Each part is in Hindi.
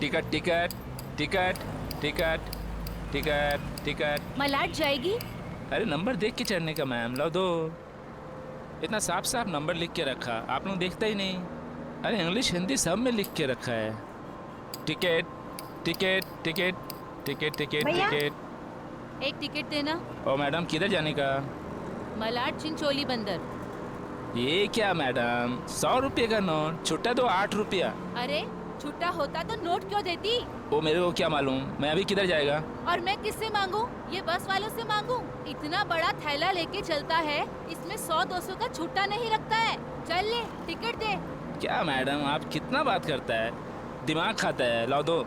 Ticket ticket ticket ticket ticket ticket. Malad जाएगी। अरे नंबर देख के चढ़ने का मैम, लो दो। इतना साफ साफ नंबर लिख के रखा, आप लोग देखता ही नहीं। अरे इंग्लिश हिंदी सब में लिख के रखा है। Ticket ticket ticket ticket ticket ticket. एक टिकट देना। ओ मैडम किधर जाने का? मलाड चिंचोली बंदर। ये क्या मैडम, 100 रुपये का नोट, छुट्टा तो 8 रुपया। अरे छुट्टा होता तो नोट क्यों देती? वो मेरे को क्या मालूम, मैं अभी किधर जाएगा? और मैं किससे मांगू? ये बस वालों से मांगू? इतना बड़ा थैला लेके चलता है, इसमें 100-200 का छुट्टा नहीं रखता है। चल ले टिकट दे। क्या मैडम आप कितना बात करता है, दिमाग खाता है। लो दो।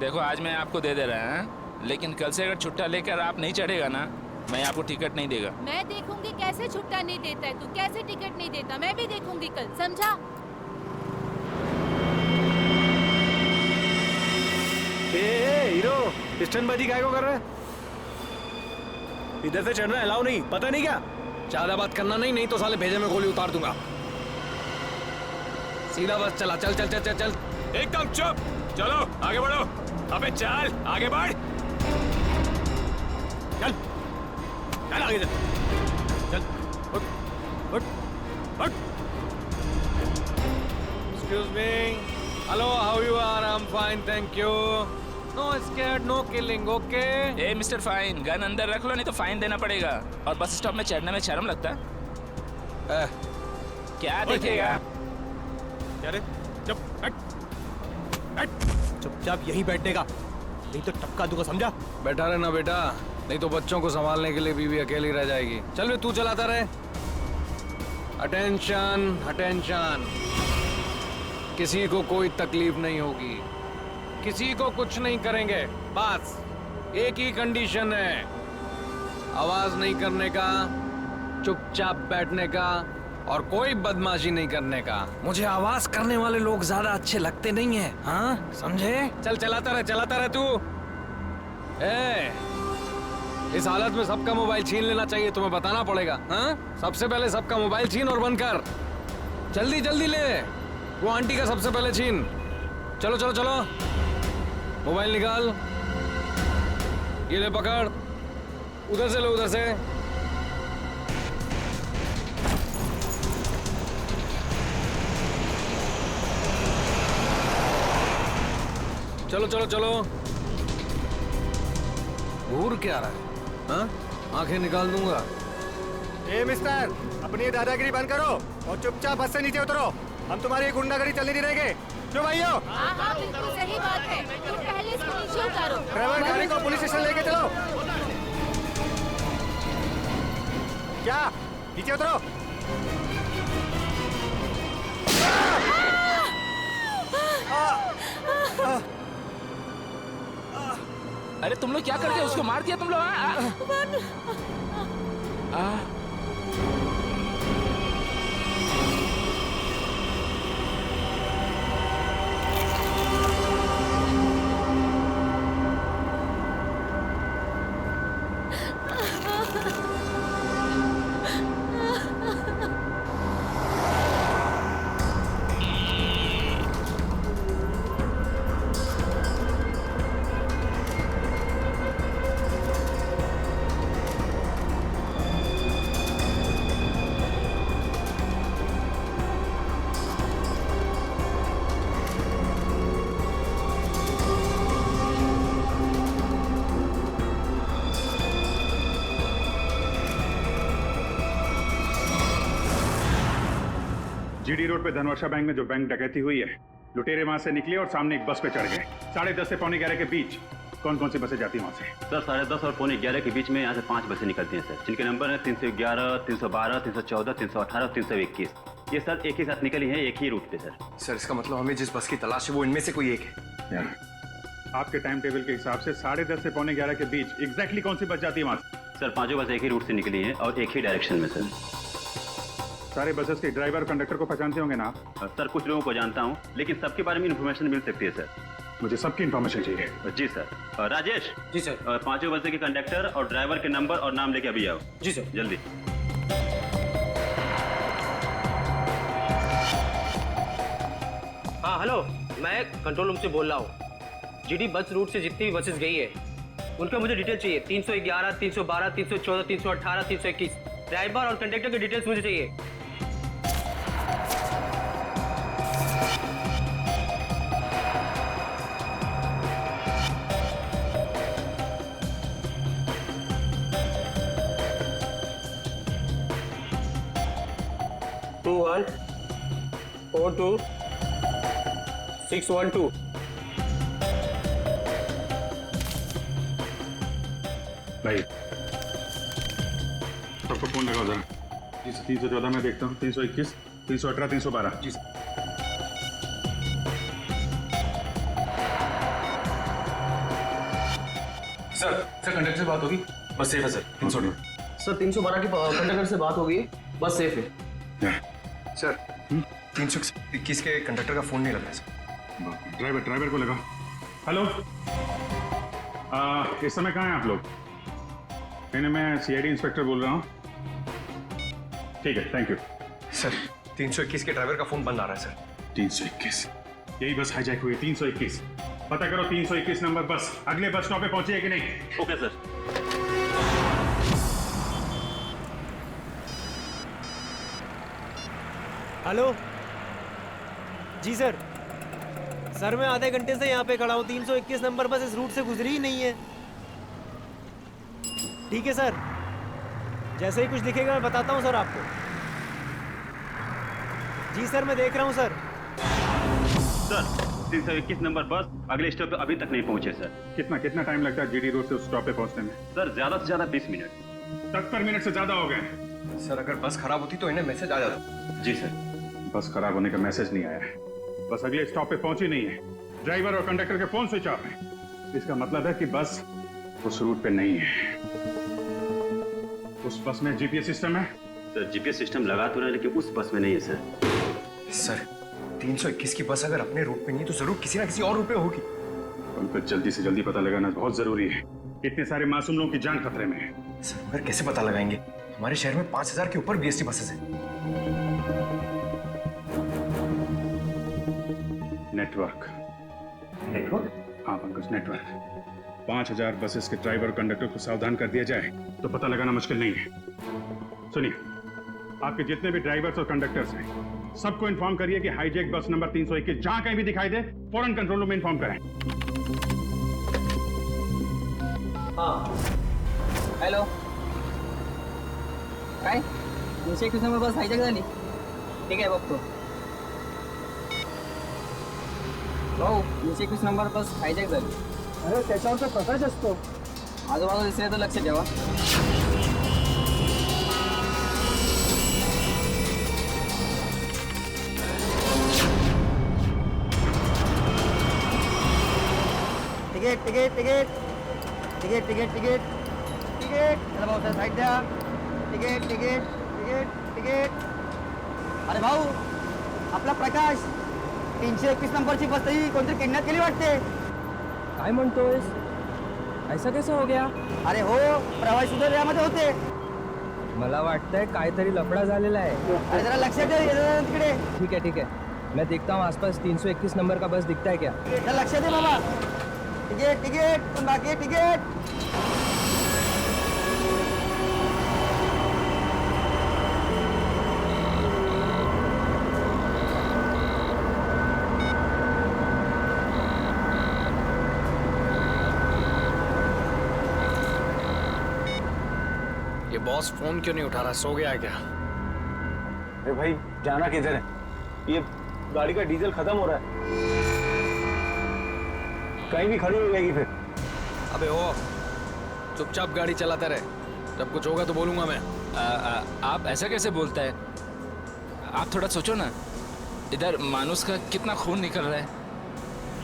देखो आज मैं आपको दे दे रहा हूँ, लेकिन कल से अगर छुट्टा लेकर आप नहीं चढ़ेगा ना, मैं आपको टिकट नहीं देगा। मैं देखूंगी कैसे छुट्टा नहीं देता है तू, कैसे टिकट नहीं देता, मैं भी देखूंगी कल, समझा? हीरो पिस्टनबाजी काय को कर रहा है? इधर से चढ़ना अलाउ नहीं, पता नहीं क्या? ज्यादा बात करना नहीं, नहीं तो साले भेजे में गोली उतार दूंगा। सीधा बस चला, चल चल चल चल चल। एकदम चुप, चलो आगे बढ़ो। अबे चल आगे बढ़, चल चल आगे चल, चल उठ उठ उठ। Excuse me. Hello, how you are? I'm fine, thank you. No scared, no killing, okay? A mister fine, gun अंदर रख लो नहीं तो फाइन देना पड़ेगा। और बस स्टॉप में चढ़ने में शर्म लगता है? क्या देखेगा? अरे चुप हट हट, चुपचाप यहीं बैठने का, नहीं तो टपका दूंगा, समझा? बैठा रहना बेटा, नहीं तो बच्चों को संभालने के लिए बीवी अकेली रह जाएगी। चल बे तू चलाता रहे। अटेंशन अटेंशन, किसी को कोई तकलीफ नहीं होगी, किसी को कुछ नहीं करेंगे। बस एक ही कंडीशन है, आवाज नहीं करने का, चुपचाप बैठने का और कोई बदमाशी नहीं करने का। मुझे आवाज करने वाले लोग ज्यादा अच्छे लगते नहीं हैं, हाँ समझे? चल चलाता रहे तू। इस हालत में सबका मोबाइल छीन लेना चाहिए, तुम्हें बताना पड़ेगा। हाँ सबसे पहले सबका मोबाइल छीन और बंद कर, जल्दी जल्दी ले। वो आंटी का सबसे पहले छीन। चलो चलो चलो, मोबाइल निकाल, ये ले पकड़, उधर से लो, उधर से। चलो चलो चलो। घूर क्या रहा है? हाँ आंखें निकाल दूंगा। ए मिस्टर, अपनी ये दादागिरी बंद करो और चुपचाप बस से नीचे उतरो। हम तुम्हारी गुंडागर्दी चलने नहीं देंगे। क्यों भाइयों? हाँ हाँ बिल्कुल सही बात है, तुम पहले इसको नीचे उतारो। ड्राइवर गाड़ी को पुलिस स्टेशन लेके चलो। क्या? नीचे उतरो। अरे तुम लोग क्या करते हो? उसको मार दिया तुम लोग? जीडी रोड पे धनवर्षा बैंक में जो बैंक डकैती हुई है, लुटेरे वहां से निकले और सामने एक बस पे चढ़ गए। 10:30 से 11:45 के बीच कौन कौन सी बसें जाती हैं वहां से? सर 10:30 और 11:45 के बीच में यहाँ से 5 बसें निकलती हैं सर, जिनके नंबर हैं 311, 312, 314, 318 और 321। ये सर एक ही साथ निकली हैं, एक ही रूट पे सर। सर इसका मतलब हमें जिस बस की तलाश है वो इनमें से कोई एक है। आपके टाइम टेबल के हिसाब से 10:30 से 11:45 के बीच एग्जैक्टली कौन सी बस जाती है वहां से? सर पांचों बस एक ही रूट से निकली हैं और एक ही डायरेक्शन में सर। सारे बसेस के ड्राइवर कंडक्टर को पहचानते होंगे ना आप? सर कुछ लोगों को जानता हूँ, लेकिन सबके बारे में इन्फॉर्मेशन मिल सकती है सर। मुझे सबकी इन्फॉर्मेशन चाहिए। जी सर। राजेश। जी सर। पांचों बसें के कंडक्टर और ड्राइवर के नंबर और नाम लेके अभी आओ। जी सर। जल्दी। हाँ हेलो, मैं कंट्रोल रूम से बोल रहा हूँ। जीडी बस रूट से जितनी भी बसेस गई है उनका मुझे डिटेल चाहिए। 311, 312, 314, 318, 321 ड्राइवर और कंडक्टर की डिटेल्स मुझे चाहिए। टू 1 4 2 6 1 2। भाई सबको फोन लगाओ जरा। जी सर 314 में देखता हूँ, 321, 318, 312। जी सर। सर कंडक्टर से बात होगी, बस सेफ है सर। 318 सर 312 की कंडक्टर से बात होगी, बस सेफ है। सर 321 के कंडक्टर का फोन नहीं लग रहा है सर। ड्राइवर को लगा। हेलो, इस समय कहाँ हैं आप लोग? मैं सीआईडी इंस्पेक्टर बोल रहा हूँ। ठीक है, थैंक यू। सर 321 के ड्राइवर का फोन बंद आ रहा है सर। 321, यही बस हाईजैक हुई। 321 पता करो, 321 नंबर बस अगले बस स्टॉप पे पहुंची है कि नहीं। Okay sir. हेलो जी सर। सर मैं आधे घंटे से यहाँ पे खड़ा हूँ, 321 नंबर बस इस रूट से गुजरी ही नहीं है। ठीक है सर, जैसे ही कुछ दिखेगा मैं बताता हूँ सर आपको। जी सर मैं देख रहा हूँ सर। सर 321 नंबर बस अगले स्टॉप पे अभी तक नहीं पहुंचे सर। कितना टाइम लगता है जीडी रोड से उस स्टॉप पे पहुंचने में? सर ज्यादा से ज्यादा 20 मिनट। 70 मिनट से ज्यादा हो गए। सर अगर बस खराब होती तो इन्हें मैसेज आ जाता। जी सर। बस खराब होने का मैसेज नहीं आया है, बस अगले स्टॉप पे पहुंची नहीं है। ड्राइवर और कंडक्टर के फोन स्विच ऑफ है। इसका मतलब है कि बस उस रूट पे नहीं है। उस बस में जीपीएस सिस्टम है? सर जीपीएस सिस्टम लगा तो रहे लेकिन उस बस में नहीं है सर। सर 321 की बस अगर अपने रूट पे नहीं तो जरूर किसी ना किसी और रूट पे होगी। उनको जल्दी से जल्दी पता लगाना बहुत जरूरी है। इतने सारे मासूम लोगों की जान खतरे में है। सर मगर कैसे पता लगाएंगे? हमारे शहर में 5000 के ऊपर बीएसटी बसेस हैं। नेटवर्क। हाँ पंकज, नेटवर्क। 5000 बसेस के ड्राइवर और कंडक्टर को सावधान कर दिया जाए तो पता लगाना मुश्किल नहीं है। सुनिए, आपके जितने भी ड्राइवर्स और कंडक्टर्स हैं सबको इन्फॉर्म करिए कि हाईजैक बस नंबर 321 जहां कहीं भी दिखाई दे फौरन कंट्रोल रूम में इन्फॉर्म करें। हाँ हॅलो, काय 321 नंबर बस हायजॅक झाली? ठीक आहे बघतो भाऊ। 321 नंबर बस हायजॅक झाली। अरे त्याच्यावर तर प्रकाश असतो, आजूबाजूला दिसले तर लक्ष ठेवा। Ticket ticket ticket ticket ticket ticket ticket चला भाऊ सर साईड द्या। Ticket ticket ticket ticket. अरे भाऊ आपला प्रकाश 321 नंबरची बस ही कोणतरी किडनॅप केली वाटते। काय म्हणतोयस? ऐसा कैसा हो गया? अरे हो, प्रवासी सुद्धा यामध्ये होते। मला वाटतंय काहीतरी लफडा झालेला आहे। अरे जरा लक्षात ठेव तिकडे। ठीक है मैं देखता हूँ आसपास 321 नंबर का बस दिखता है क्या। लक्षात दे बाबा। टिकट टिकट पण बाकी टिकट। ये बॉस फोन क्यों नहीं उठा रहा? सो गया है क्या? अरे भाई जाना किधर है? ये गाड़ी का डीजल खत्म हो रहा है, कहीं भी खड़ी हो जाएगी फिर। अबे ओ, चुपचाप गाड़ी चलाते रहे, जब कुछ होगा तो बोलूंगा मैं। आप ऐसा कैसे बोलता है? आप थोड़ा सोचो ना, इधर मानुस का कितना खून निकल रहा है,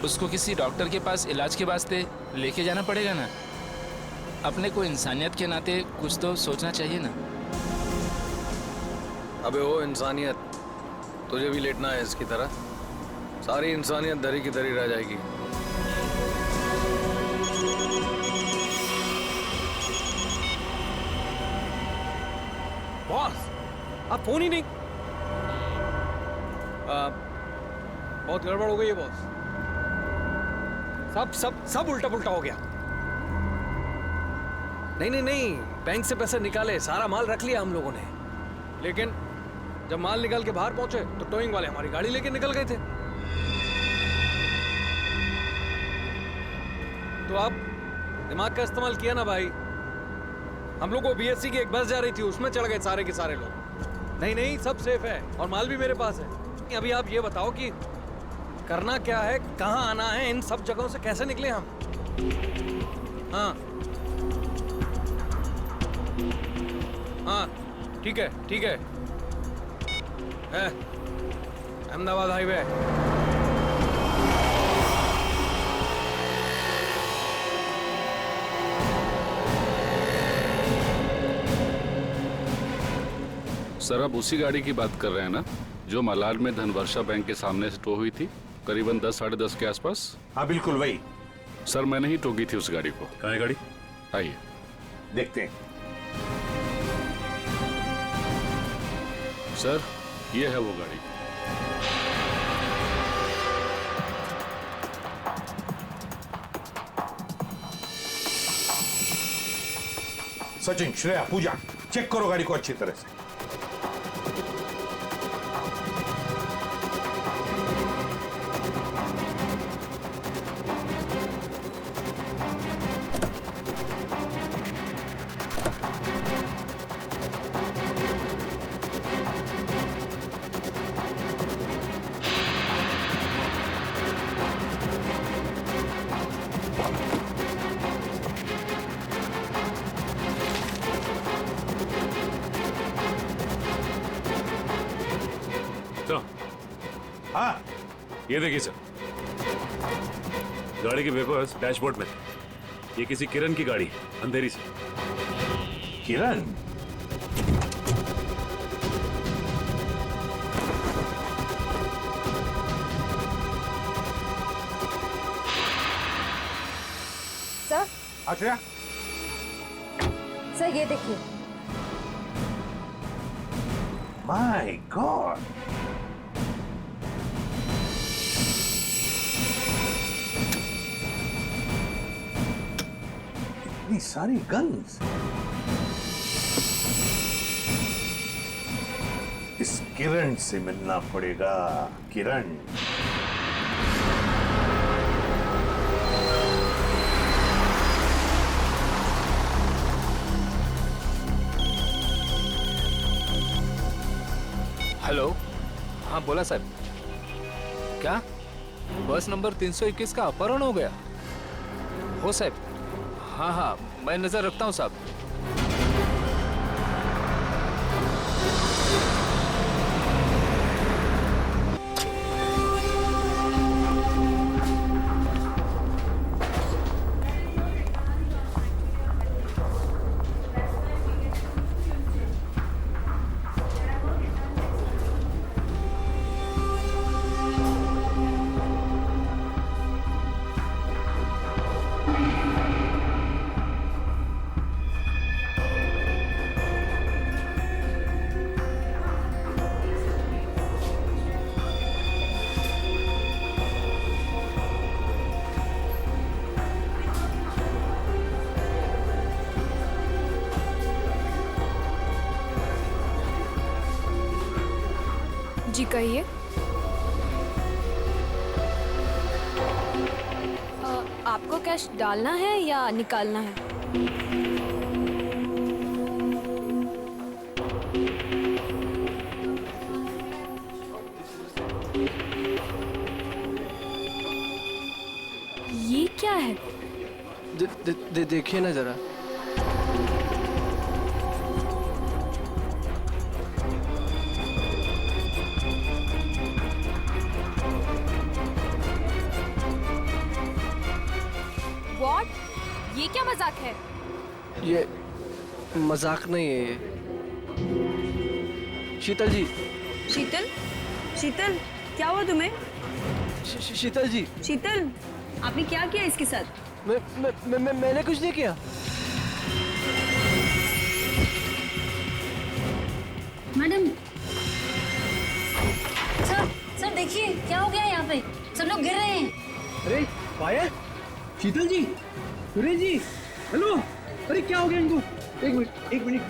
उसको किसी डॉक्टर के पास इलाज के वास्ते लेके जाना पड़ेगा ना। अपने को इंसानियत के नाते कुछ तो सोचना चाहिए ना। अबे ओ इंसानियत, तुझे भी लेटना है इसकी तरह? सारी इंसानियत धरी की धरी रह जाएगी। बॉस आप फोन ही नहीं। बहुत गड़बड़ हो गई है बॉस। सब सब सब उल्टा पुल्टा हो गया। नहीं नहीं नहीं, बैंक से पैसे निकाले, सारा माल रख लिया हम लोगों ने, लेकिन जब माल निकाल के बाहर पहुंचे तो टोइंग वाले हमारी गाड़ी लेके निकल गए थे। तो आप दिमाग का इस्तेमाल किया ना भाई। हम लोग को बीएससी की एक बस जा रही थी, उसमें चढ़ गए सारे के सारे लोग। नहीं नहीं, सब सेफ है और माल भी मेरे पास है। अभी आप ये बताओ कि करना क्या है, कहाँ आना है, इन सब जगहों से कैसे निकले हम? हाँ हाँ, ठीक है ठीक है, अहमदाबाद हाईवे। सर, आप उसी गाड़ी की बात कर रहे हैं ना जो मलाड में धनवर्षा बैंक के सामने से टो हुई थी करीबन 10 साढ़े 10 के आसपास? हाँ बिल्कुल वही। सर, मैंने ही टोकी थी उस गाड़ी को। कहाँ है गाड़ी? आइए देखते हैं। सर, ये है वो गाड़ी। सचिन, श्रेया, पूजा, चेक करो गाड़ी को अच्छी तरह से। हाँ, ये देखिए सर, गाड़ी के पेपर्स डैशबोर्ड में थे। ये किसी किरण की गाड़ी है, अंधेरी से। किरण? सर, आश्रया, सर ये देखिए। माय गॉड, इतनी सारी गन्स। इस किरण से मिलना पड़ेगा। किरण, हेलो। हाँ बोला साहब। क्या बस नंबर 321 का अपहरण हो गया? हो साहब। हाँ हाँ, मैं नजर रखता हूँ साहब। जी कहिए। आपको कैश डालना है या निकालना है? ये क्या है? देखिए ना जरा। ये क्या मजाक है? ये मजाक नहीं है ये। शीतल जी। शीतल? शीतल, क्या हुआ तुम्हें? शीतल जी। शीतल, आपने क्या किया इसके साथ? मैंने कुछ नहीं किया। मैडम, सर देखिए क्या हो गया यहाँ पे, सब लोग गिर रहे हैं। अरे पायल, शीतल जी, सुरेश जी, हेलो। अरे क्या हो गया इनको? एक मिनट।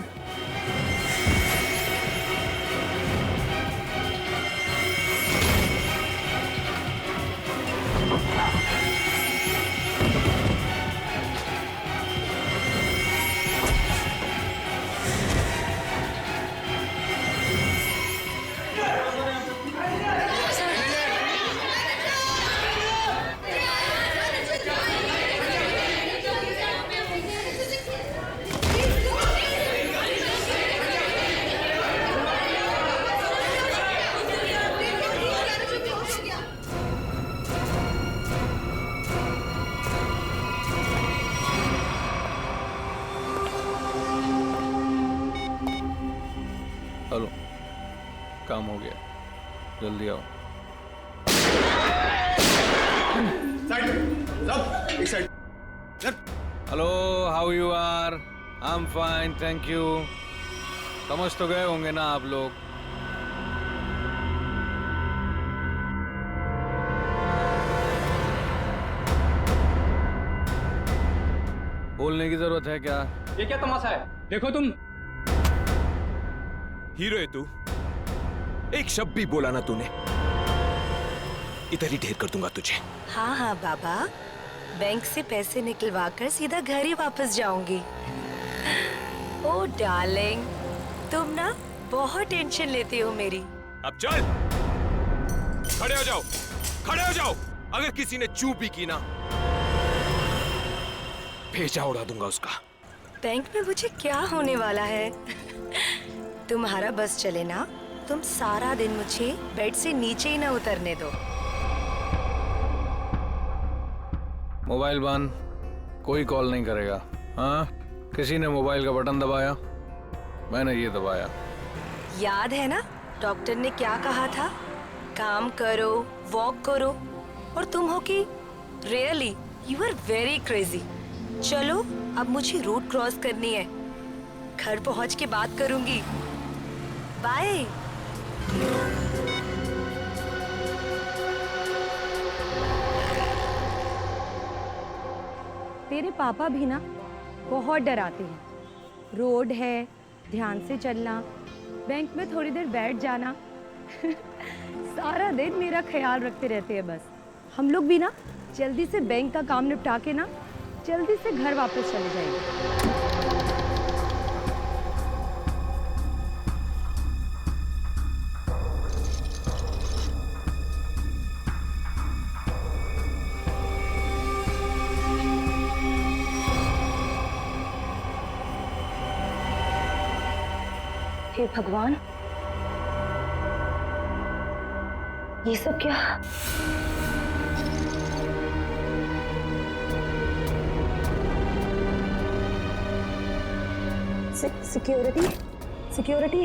हेलो, काम हो गया, जल्दी आओ। Hello, how you are? I am fine, thank you. समझ तो गए होंगे ना आप लोग? बोलने की जरूरत है क्या? ये क्या तमाशा है? देखो तुम। हीरो है तू? एक शब्द भी बोला ना तूने, इधर ही ढेर कर दूंगा तुझे। हाँ हाँ बाबा, बैंक से पैसे निकलवा कर सीधा घर ही वापस जाऊंगी। ओ डार्लिंग, तुम ना बहुत टेंशन लेती हो मेरी। अब चल, खड़े हो जाओ, खड़े हो जाओ। अगर किसी ने चू भी की ना, भेजा उड़ा दूंगा उसका। बैंक में मुझे क्या होने वाला है? तुम्हारा बस चले ना, तुम सारा दिन मुझे बेड से नीचे ही ना उतरने दो। मोबाइल बंद, कोई कॉल नहीं करेगा। हाँ, किसी ने मोबाइल का बटन दबाया? मैंने ये दबाया। याद है ना डॉक्टर ने क्या कहा था? काम करो, वॉक करो। और तुम हो कि really you are very crazy. चलो अब मुझे रूट क्रॉस करनी है, घर पहुंच के बात करूंगी। बाय। तेरे पापा भी ना बहुत डराते हैं। रोड है, ध्यान से चलना, बैंक में थोड़ी देर बैठ जाना। सारा दिन मेरा ख्याल रखते रहते हैं बस। हम लोग भी ना जल्दी से बैंक का काम निपटा के ना जल्दी से घर वापस चले जाएंगे। हे भगवान, ये सब क्या? Security, security.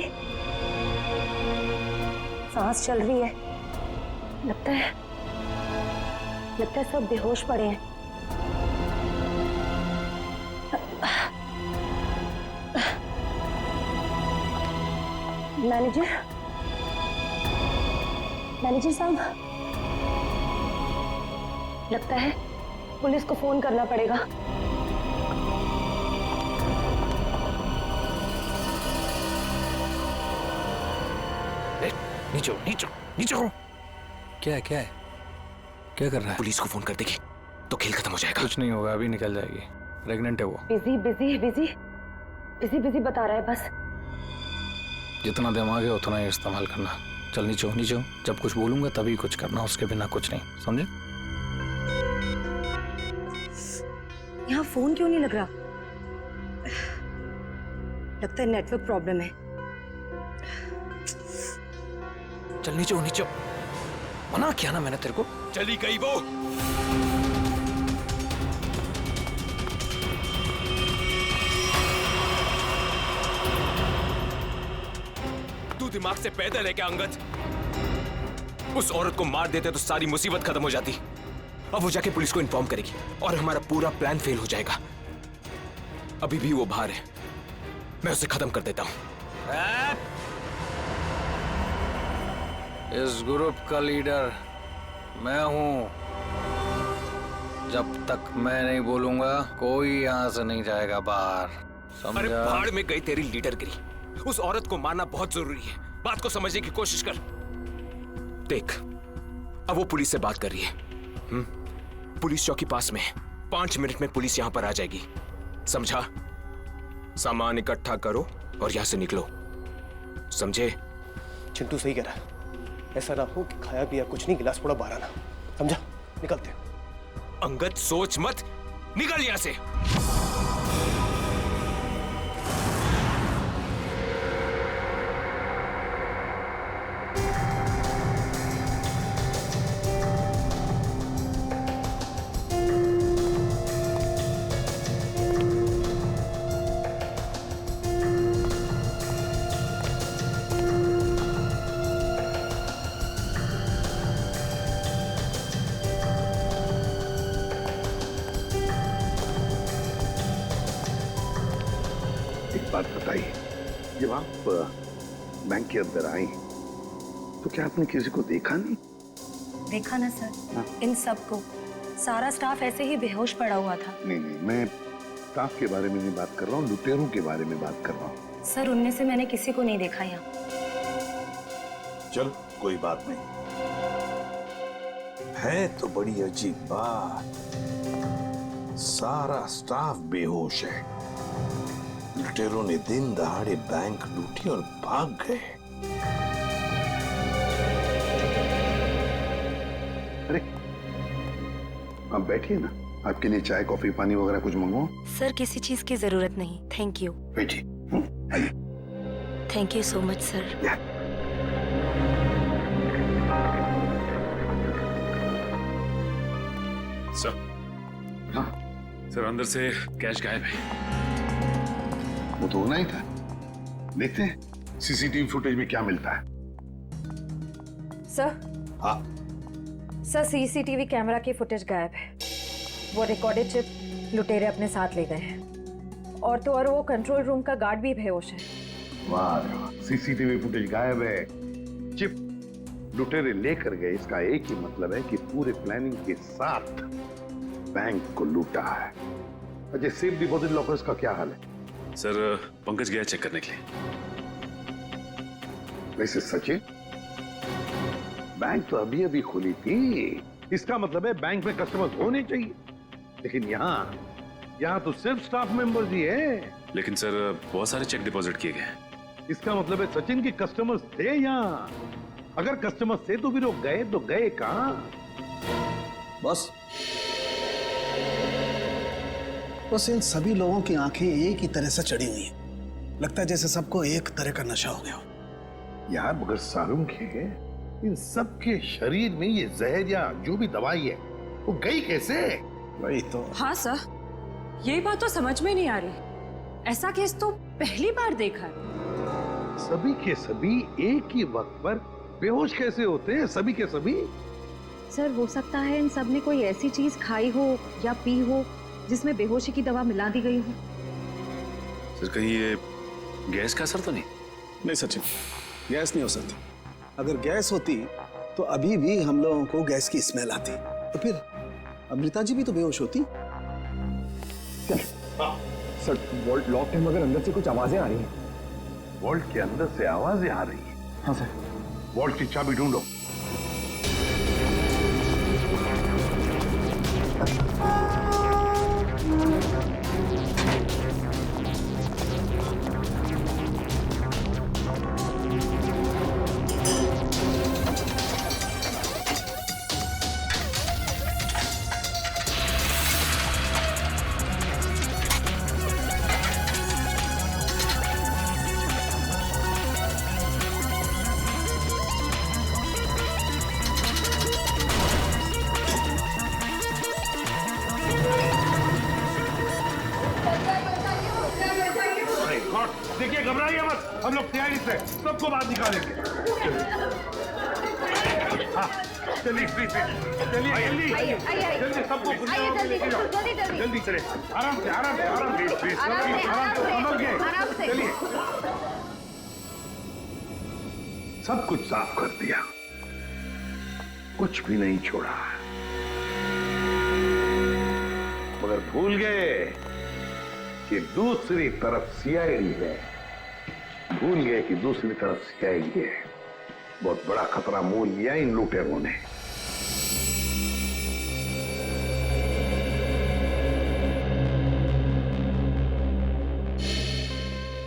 सांस चल रही है। लगता है सब बेहोश पड़े हैं। मैनेजर साहब, लगता है पुलिस को फोन करना पड़ेगा। नीचे नीचे नीचे हो। क्या है क्या कर रहा है? पुलिस को फोन कर देगी तो खेल खत्म हो जाएगा। कुछ नहीं होगा, अभी निकल जाएगी। प्रेग्नेंट है वो। बिजी बता रहा है बस। जितना दिमाग है उतना ही इस्तेमाल करना। चल नीचे हो। जब कुछ बोलूंगा तभी कुछ करना, उसके बिना कुछ नहीं, समझे? यहाँ फोन क्यों नहीं लग रहा? लगता है नेटवर्क प्रॉब्लम है। चल नीचे हो। मना किया ना मैंने तेरे को। चली गई वो। तू दिमाग से पैदल है क्या अंगद? उस औरत को मार देते तो सारी मुसीबत खत्म हो जाती। अब वो जाके पुलिस को इन्फॉर्म करेगी और हमारा पूरा प्लान फेल हो जाएगा। अभी भी वो बाहर है, मैं उसे खत्म कर देता हूं। इस ग्रुप का लीडर मैं हूं। जब तक मैं नहीं बोलूंगा कोई यहाँ से नहीं जाएगा बाहर, अरे समझा? भाड़ में गई तेरी लीडरगिरी। उस औरत को मारना बहुत जरूरी है। बात को समझने की कोशिश कर। देख, अब वो पुलिस से बात कर रही है। पुलिस चौकी पास में है। 5 मिनट में पुलिस यहाँ पर आ जाएगी, समझा? सामान इकट्ठा करो और यहाँ से निकलो, समझे? चिंटू सही कह रहा है। ऐसा ना हो कि खाया पिया कुछ नहीं, गिलास थोड़ा बाहर आना, समझा? निकलते हैं। अंगद सोच मत, निकल यहाँ से। बात बताइए, जब आप बैंक के अंदर आई तो क्या आपने किसी को देखा नहीं? देखा ना सर, इन सबको, सारा स्टाफ ऐसे ही बेहोश पड़ा हुआ था। नहीं, मैं स्टाफ के बारे में नहीं बात कर रहा हूँ, लुटेरों के बारे में बात कर रहा हूँ। सर, उनमें से मैंने किसी को नहीं देखा यहाँ। चल कोई बात नहीं, है तो बड़ी अजीब बात। सारा स्टाफ बेहोश है। लुटेरों ने दिन दहाड़े बैंक लूटी और भाग गए। अरे आप बैठिए ना, आपके लिए चाय कॉफी पानी वगैरह कुछ मंगवाओ? सर, किसी चीज की जरूरत नहीं, थैंक यू। बैठिए, आइए। Thank you so much sir. Sir, हाँ सर, अंदर से कैश गायब है। वो तो होना ही था। देखते हैं सीसीटीवी फुटेज में क्या मिलता है। सर, हाँ सर, सीसीटीवी कैमरा की फुटेज गायब है। वो रिकॉर्डेड चिप लुटेरे अपने साथ ले गए हैं, और तो और वो कंट्रोल रूम का गार्ड भी बेहोश है। वाह, सीसीटीवी फुटेज गायब है, चिप लुटेरे लेकर गए। इसका एक ही मतलब है कि पूरे प्लानिंग के साथ बैंक को लूटा है। अच्छा, सेफ डिपॉजिट लॉकर्स का क्या हाल है? सर, पंकज गया चेक करने के लिए। वैसे सचिन, बैंक तो अभी अभी खुली थी, इसका मतलब है बैंक में कस्टमर्स होने चाहिए, लेकिन यहाँ तो सिर्फ स्टाफ मेंबर्स ही है। लेकिन सर, बहुत सारे चेक डिपॉजिट किए गए। इसका मतलब है सचिन के कस्टमर्स थे यहाँ। अगर कस्टमर्स थे तो फिर वो गए तो गए कहाँ? बस इन सभी लोगों की आंखें एक ही तरह से चढ़ी हुई हैं। लगता है जैसे सबको एक तरह का नशा हो गया हो। यार मगर सारुंग है, इन सब के शरीर में ये जहर या जो भी दवाई है वो गई कैसे? वही तो। हाँ सर, यही बात तो समझ में नहीं आ रही। ऐसा केस तो पहली बार देखा है। सभी के सभी एक ही वक्त पर बेहोश कैसे होते हैं? सभी के सभी। सर, हो सकता है इन सब ने कोई ऐसी चीज खाई हो या पी हो जिसमें बेहोशी की दवा मिला दी गई हो। सर, कहीं ये गैस का असर तो नहीं? नहीं सचिन, गैस नहीं हो सकती। अगर गैस होती तो अभी भी हम लोगों को गैस की स्मेल आती, तो फिर अमृता जी भी तो बेहोश होती। सर, वॉल्ट लॉक है मगर अंदर से कुछ आवाजें आ रही हैं। वॉल्ट के अंदर से आवाजें आ रही हैं? हाँ सर। वॉल्ट की चाबी ढूंढो। देखिए, घबराइए मत, हम लोग तैयारी से सबको बाहर निकालेंगे। हाँ, चलिए चलिए जल्दी सबको जल्दी चले। आराम से संभल के चलिए। सब कुछ साफ कर दिया, कुछ भी नहीं छोड़ा। भूल गए कि दूसरी तरफ सीआईडी है। भूल गए कि दूसरी तरफ सीआईडी है। बहुत बड़ा खतरा मोल लिया इन लुटेरों ने।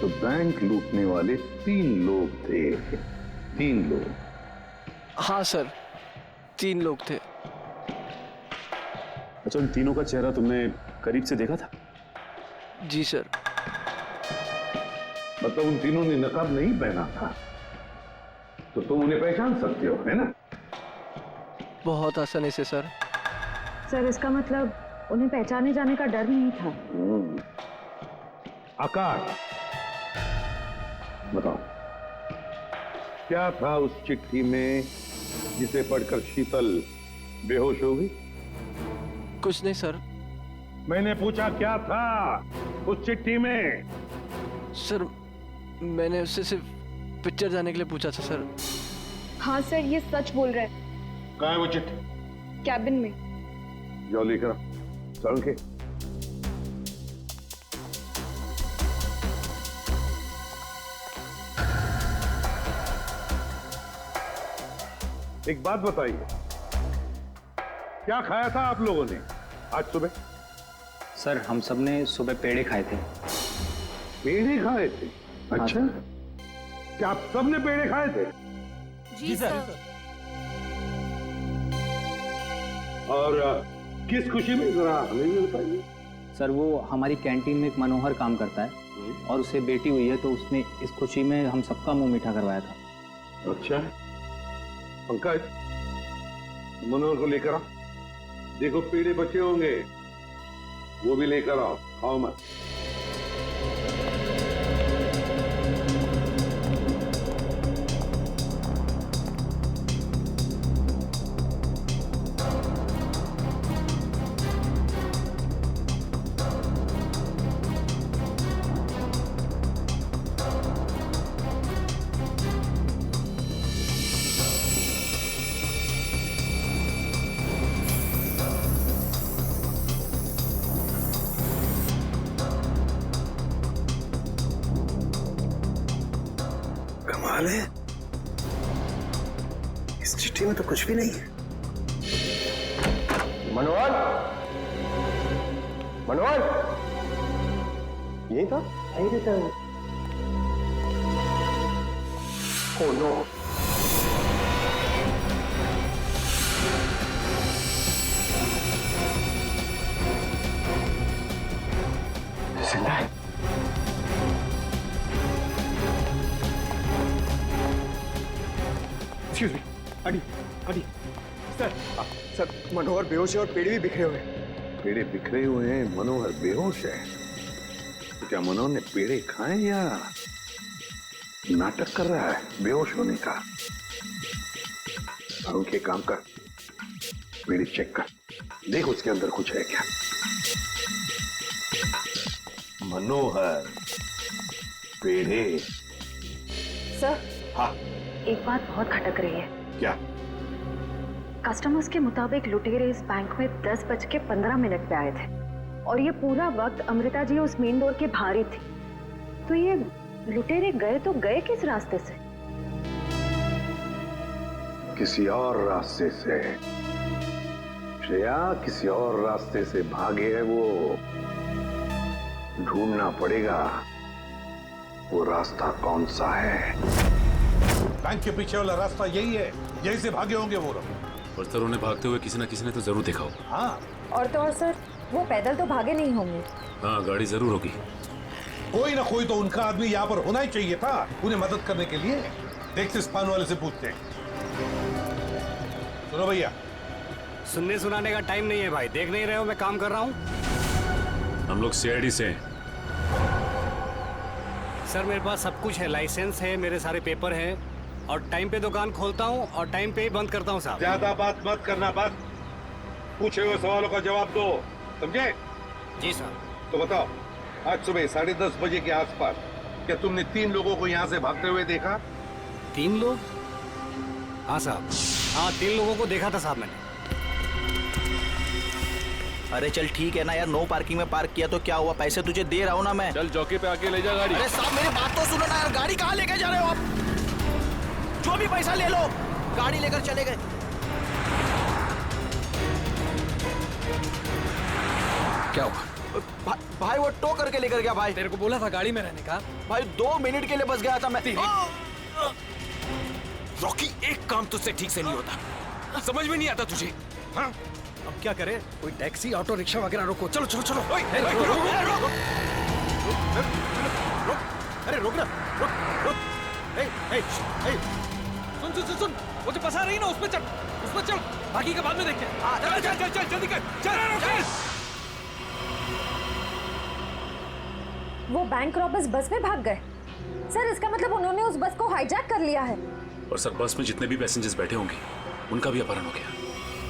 तो बैंक लूटने वाले 3 लोग थे। 3 लोग। हाँ सर, 3 लोग थे। अच्छा, उन तीनों का चेहरा तुमने करीब से देखा था? जी सर। मतलब उन तीनों ने नकाब नहीं पहना था, तो तुम उन्हें पहचान सकते हो, है ना? बहुत आसानी से सर। सर इसका मतलब उन्हें पहचाने जाने का डर नहीं था। आकाश, बताओ क्या था उस चिट्ठी में जिसे पढ़कर शीतल बेहोश हो गई? कुछ नहीं सर। मैंने पूछा क्या था उस चिट्ठी में? सर मैंने उससे सिर्फ पिक्चर जाने के लिए पूछा था सर। हाँ सर, ये सच बोल रहा है। कहाँ है वो चिट्ठी? कैबिन में। जाओ लेकर चल के। एक बात बताइए, क्या खाया था आप लोगों ने आज सुबह? सर हम सब ने सुबह पेड़े खाए थे। पेड़े खाए थे? अच्छा, क्या आप सब ने पेड़े खाए थे? जी सर। और किस खुशी में, जरा हमें भी बताइए। सर वो हमारी कैंटीन में एक मनोहर काम करता है और उसे बेटी हुई है, तो उसने इस खुशी में हम सबका मुंह मीठा करवाया था। अच्छा, पंकज मनोहर को लेकर आओ। देखो पेड़े बचे होंगे, वो भी लेकर आओ, खाओ मत। कमाल है, इस चिट्ठी में तो कुछ भी नहीं है। मनोहर, मनोहर, यही था? यही था। Oh no. जिंदा है। एक्सक्यूज मी, अडी, अडी, सर मनोहर बेहोश है और पेड़े भी बिखरे हुए हैं। पेड़े बिखरे हुए हैं, मनोहर बेहोश है। तो क्या मनोहर ने पेड़े खाए या नाटक कर रहा है बेहोश होने का? और उनके काम कर, पेड़े चेक कर, देख उसके अंदर कुछ है क्या। मनोहर, पेड़े। सर, हाँ एक बात बहुत खटक रही है। क्या? कस्टमर्स के मुताबिक लुटेरे इस बैंक में 10:15 पे आए थे और ये पूरा वक्त अमृता जी उस मेन डोर के बाहर ही थी। तो ये लुटेरे गए तो गए किस रास्ते से? किसी और रास्ते से श्रेया, किसी और रास्ते से भागे हैं वो। ढूंढना पड़ेगा वो रास्ता कौन सा है। बैंक के पीछे वाला रास्ता यही है, यहीं से भागे होंगे वो लोग। और सर उन्हें भागते हुए किसी न किसी ने तो जरूर देखा होगा। हाँ, और तो और सर, वो पैदल तो भागे नहीं होंगे। हाँ, गाड़ी जरूर होगी। कोई ना कोई तो उनका आदमी यहाँ पर होना ही चाहिए था उन्हें मदद करने के लिए। देखते इस पान वाले से पूछते हैं। सुनो भैया, सुनने सुनाने का टाइम नहीं है भाई, देख नहीं रहे हो मैं काम कर रहा हूँ। हम लोग सीआईडी से हैं। सर मेरे पास सब कुछ है, लाइसेंस है, मेरे सारे पेपर हैं और टाइम पे दुकान खोलता हूँ और टाइम पे ही बंद करता हूँ साहब। ज्यादा बात मत करना, बस पूछे हुए सवालों का जवाब दो, समझे? जी सर। तो बताओ, आज सुबह 10:30 बजे के आसपास क्या तुमने 3 लोगों को यहाँ से भागते हुए देखा? 3 लोग? हाँ साहब, हाँ 3 लोगों को देखा था साहब मैंने। अरे चल ठीक है ना यार, नो पार्किंग में पार्क किया तो क्या हुआ, पैसे तुझे दे रहा हूँ ना मैं। चल चौकी पे आके ले जा गाड़ी। अरे साहब मेरी बात तो सुनो ना यार, गाड़ी कहाँ लेके जा रहे हो आप? जो भी पैसा ले लो, गाड़ी लेकर चले गए। क्या हुआ? भाई वो टो करके लेकर गया भाई। तेरे को बोला था गाड़ी में रहने का। भाई 2 मिनट के लिए बस गया था मैं। रॉकी, एक काम तुझसे ठीक से नहीं होता, समझ में नहीं आता तुझे? हाँ? अब क्या करे? कोई टैक्सी ऑटो रिक्शा वगैरह रोको। चलो चलो चलो। अरे रोक ना, रुक। सुन सुन सुन सुन, वो जो फंसा रही ना उसमें चल, उसमें चल, बाकी का बाद में देखते हैं। चल चल चल चल जल्दी कर, चल। वो बैंक रॉबर्स बस में भाग गए सर, इसका मतलब उन्होंने उस बस को हाईजैक कर लिया है। और सर बस में जितने भी पैसेंजर्स बैठे होंगे उनका भी अपहरण हो गया।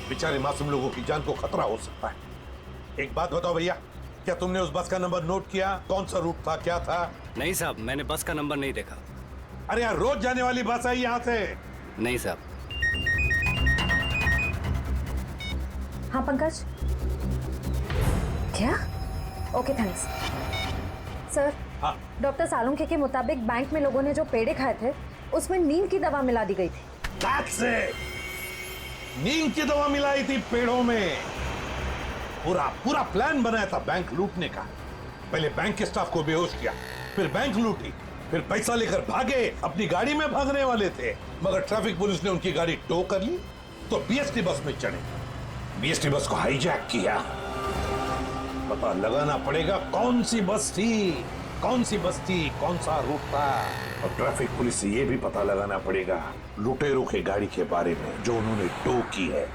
बेचारे मासूम लोगों की जान को खतरा हो सकता है। एक बात बताओ भैया, क्या तुमने उस बस का नंबर नोट किया? कौन सा रूट था, क्या था? नहीं साहब, मैंने बस का नंबर नहीं देखा। अरे यार, रोज जाने वाली बस है यहाँ से। नहीं साहब। हाँ पंकज, क्या? Okay thanks sir. हाँ। डॉक्टर सालुंखे के मुताबिक बैंक में लोगों ने जो पेड़े खाए थे उसमें नींद की दवा मिला दी गई थी। That's it! नींद की दवा मिलाई थी पेड़ों में। पूरा प्लान बनाया था बैंक लूटने का। पहले बैंक के स्टाफ को बेहोश किया, फिर बैंक लूटी, फिर पैसा लेकर भागे, अपनी गाड़ी में भागने वाले थे। मगर ट्रैफिक पुलिस ने उनकी गाड़ी टो कर ली तो बीएसटी बस में चढ़े, बीएसटी बस को हाईजैक किया। पता लगाना पड़ेगा कौन सी बस थी, कौन सा रूट था। और ट्रैफिक पुलिस से यह भी पता लगाना पड़ेगा लुटेरों के गाड़ी के बारे में जो उन्होंने टो की है।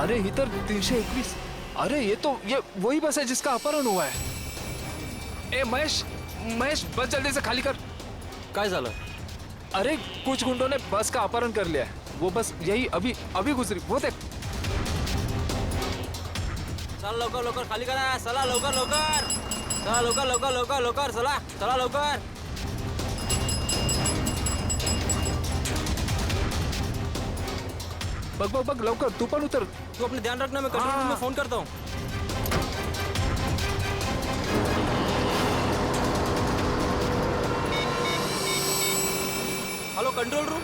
अरे इधर 321। अरे ये वही बस है जिसका अपहरण हुआ है। ए महेश बस जल्दी से खाली कर। काय झालं? अरे कुछ गुंडों ने बस का अपहरण कर लिया है। वो बस यही अभी गुजरी, वो देख। चला लवकर खाली करा, चला लवकर चला लवकर। बघ लवकर, तू पण उतर। तू अपने ध्यान रखना, मैं कंट्रोल रूम में फोन करता हूँ। Hello control room.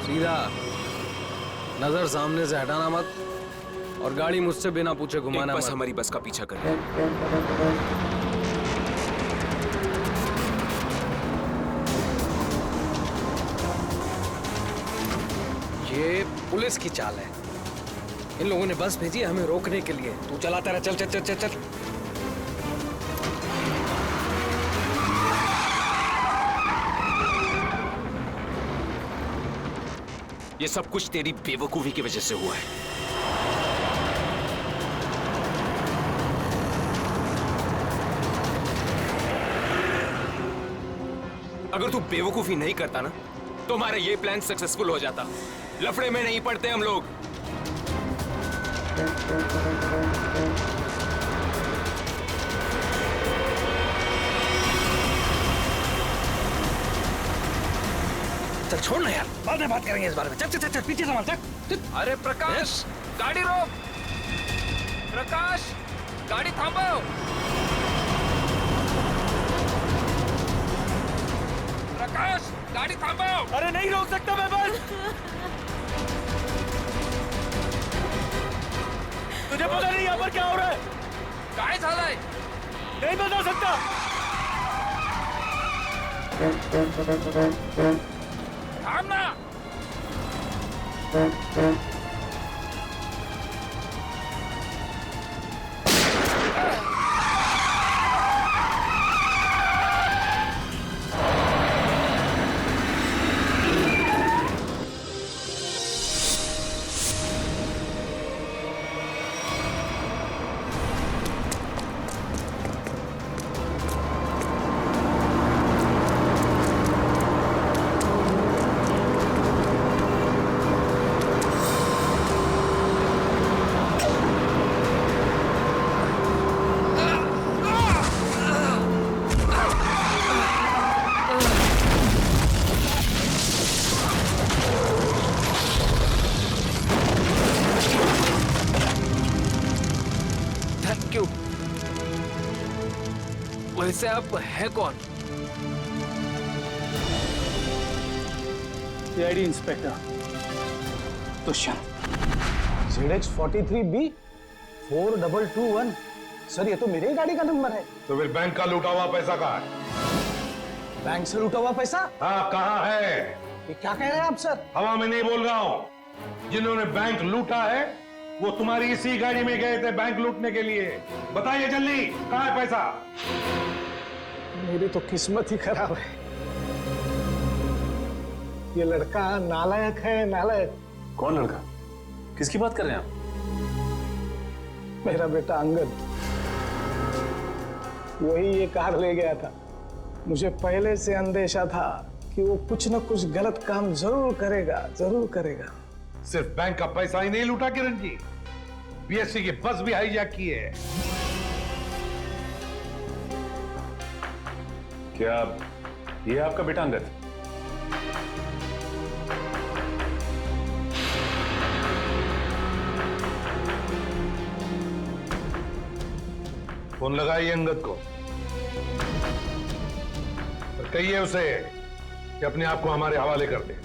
सीधा नजर सामने से हटाना मत, और गाड़ी मुझसे बिना पूछे घुमाना मत। बस हमारी बस का पीछा कर। ये पुलिस की चाल है। इन लोगों ने बस भेजी है हमें रोकने के लिए। तू चलाता रहा, चल चल चल चल चल। ये सब कुछ तेरी बेवकूफी की वजह से हुआ है। अगर तू बेवकूफी नहीं करता ना तो हमारा ये प्लान सक्सेसफुल हो जाता। लफड़े में नहीं पड़ते हम लोग। चल छोड़ ना यार, बाद में बात करेंगे इस बारे में। चल चल चल पीछे संभाल चल। अरे प्रकाश, गाड़ी रोक। प्रकाश, गाड़ी थांबो। प्रकाश, गाड़ी थांबो। अरे नहीं रोक सकता मैं बस। तुझे पता नहीं यहाँ पर क्या हो रहा है? काय झालंय? नहीं बता सकता। थांब ना। वैसे आप है कौन? CID inspector Dushyant. ZX43B 4221। Sir ये तो मेरे ही गाड़ी का नंबर है। तो फिर बैंक का लूटा हुआ पैसा कहाँ है? बैंक से लूटा हुआ पैसा? हाँ कहाँ है? ये क्या कह रहे हैं आप सर? हवा में नहीं बोल रहा हूँ। जिन्होंने बैंक लूटा है वो तुम्हारी इसी गाड़ी में गए थे बैंक लूटने के लिए। बताइए जल्दी, कहाँ है पैसा? मेरी तो किस्मत ही खराब है। ये लड़का नालायक है, नालायक। कौन लड़का? किसकी बात कर रहे हैं आप? मेरा बेटा अंगद, वही ये कार ले गया था। मुझे पहले से अंदेशा था कि वो कुछ न कुछ गलत काम जरूर करेगा, जरूर करेगा। सिर्फ बैंक का पैसा ही नहीं लूटा किरण जी, बीएससी की बस भी हाईजैक की है। क्या ये आपका बेटा अंगद? फोन लगाइए अंगद को और कहिए उसे कि अपने आप को हमारे हवाले कर दे।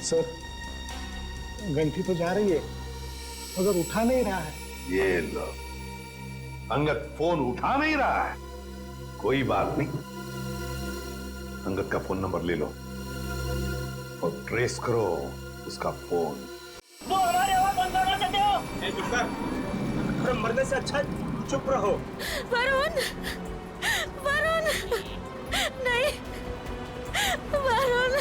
सर घंटी तो जा रही है मगर उठा नहीं रहा है। ये लो, अंगद फोन उठा नहीं रहा है। कोई बात नहीं, अंगद का फोन नंबर ले लो और ट्रेस करो उसका फोन। वो हमारी आवाज बंद करना चाहते हो? अरे मरने से अच्छा चुप रहो। वरुण, वरुण, नहीं, वरुण।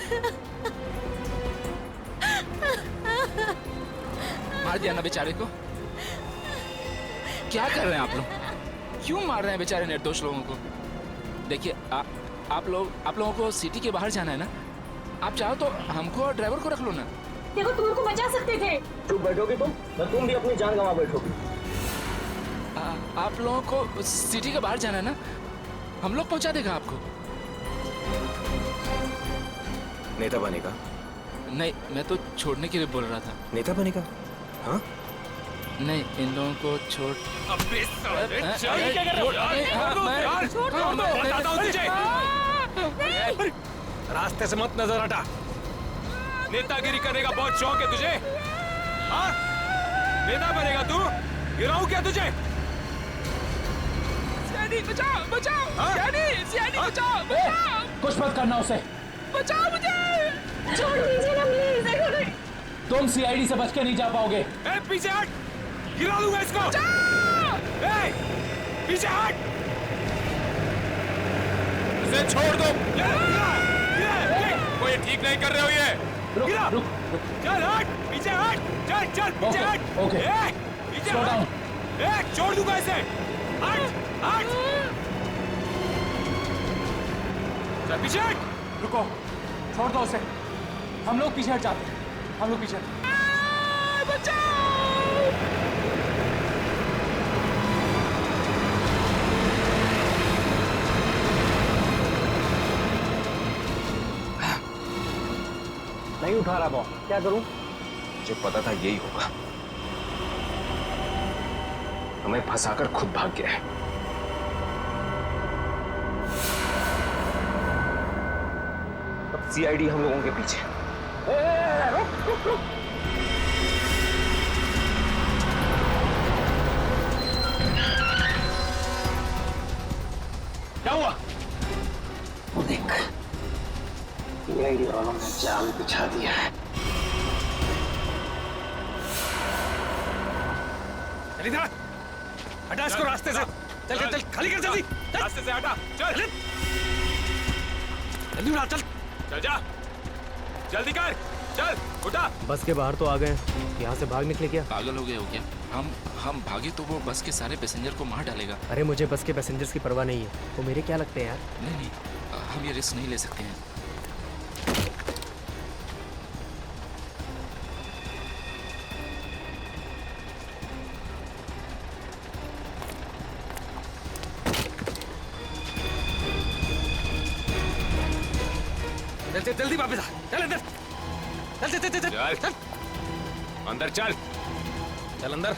मार दिया ना बेचारे को। क्या कर रहे हैं आप लोग? क्यों मार रहे हैं बेचारे निर्दोष लोगों को? देखिए आप लोगों को सिटी के बाहर जाना है ना, आप चाहो तो हमको और ड्राइवर को रख लो ना। देखो तुम उनको बचा सकते थे। चुप बैठोगे तुम भी अपनी जान गंवा बैठोगे। आप लोगों को सिटी के बाहर जाना है ना, हम लोग पहुंचा देगा आपको। नेता बनेगा? नहीं, मैं तो छोड़ने के लिए बोल रहा था। नेता बनेगा? हाँ? नहीं, इन लोगों को छोड़। अबे साले, क्या कर रहे हो? बताता हूँ तुझे। रास्ते से मत नजर हटा। नेतागिरी करने का बहुत शौक है तुझे? हाँ? नेता बनेगा तू? गिराऊं क्या तुझे? सीआईडी बचाओ, बचाओ। सीआईडी बचाओ, बचाओ। कुछ मत करना उसे। बचाओ मुझे। छोड़ दीजिए ना प्लीज। तुम सीआईडी से बच के नहीं जा पाओगे। पीछे हट। गिरा दूंगा इसको। ए, पीछे हट। इसे छोड़ दो। कोई ठीक नहीं कर रहे हो ये। गिरा। चल हट, पीछे हट। चल चल पीछे हट। ओके। पीछे हट। छोड़ दूंगा इसे। हट हट। चल पीछे हट। रुको, छोड़ दो उसे। हम लोग पीछे हट जाते हैं। हम लोग पीछे नहीं उठा रहा बॉस, क्या करूं? मुझे पता था यही होगा। हमें फंसाकर खुद भाग गया है। अब सीआईडी हम लोगों के पीछे। रुक। क्या हुआ? वो देख, सीआईडी वालों ने जाल बिछा दिया है। चल इधर, हटा इसको रास्ते से। चल चल चल, खाली कर जल्दी। रास्ते से हटा। चल जल्दी उड़ा। चल चल जा, जल्दी कर। चल उठा। बस के बाहर तो आ गए, यहाँ से भाग निकले क्या? पागल हो गए हो क्या? हम भागे तो वो बस के सारे पैसेंजर को मार डालेगा। अरे मुझे बस के पैसेंजर्स की परवाह नहीं है, वो मेरे क्या लगते हैं यार। नहीं, हम ये रिस्क नहीं ले सकते हैं। चल जल्दी वापस आ। चल अंदर। चल चल चल चल अंदर। चल चल अंदर।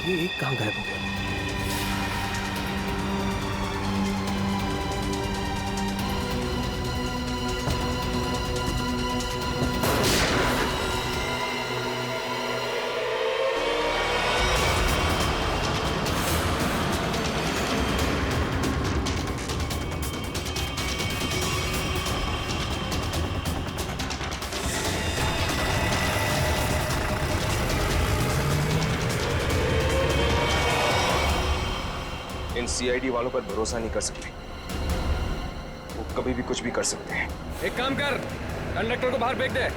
ये एक कहाँ गायब हो गया? इन सीआईडी वालों पर भरोसा नहीं कर सकते, वो कभी भी कुछ भी कर सकते हैं। एक काम कर, कंडक्टर को बाहर फेंक दे।